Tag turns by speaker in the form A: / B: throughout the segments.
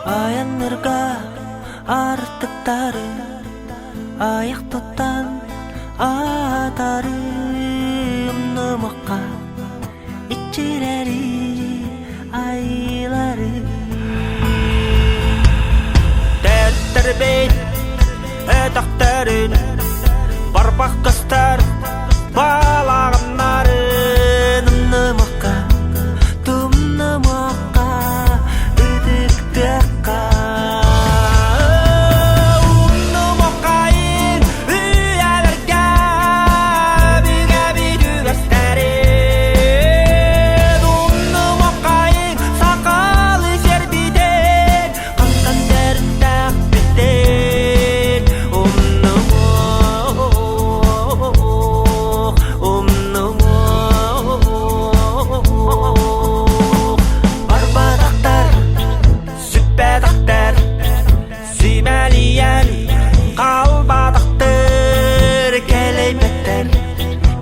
A: Аяннарга артактары аяқтотан атарым намаққа ичилери айлары тәттірбейт әтақтарын барбақ қыстар балағынарын намаққа тұм намаққа үдіктіққа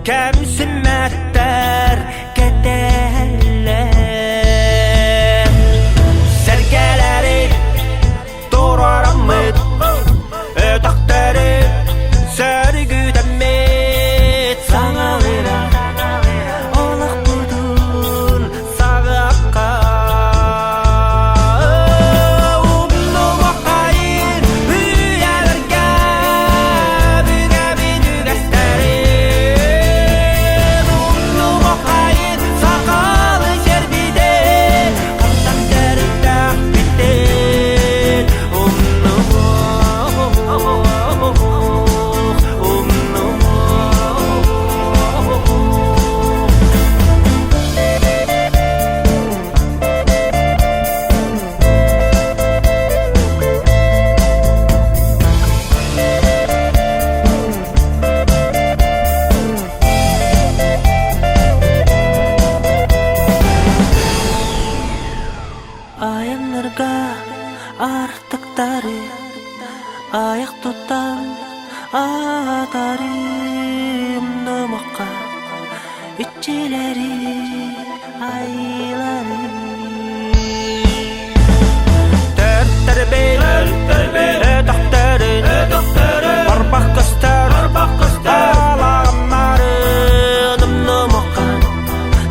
A: Kəmsünmətlər qədərlər Sərgələri doğraramıd Ötaqları sərgüdəmid Sana vera olaq budun sağaqqa Umnu vaqayır hüyələrgə Bügə bidu qəstəri Аяннарга артактары аяқтотан атарым намаққа ичилери айлары тәттірбейт әтақтарын барбақ қыстар балағынарын намаққа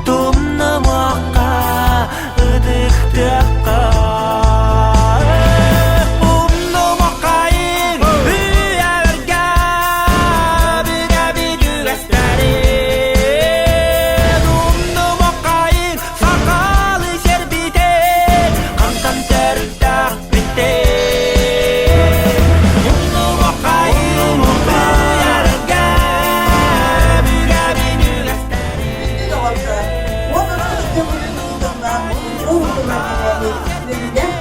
A: тұм намаққа үдіктіққа
B: What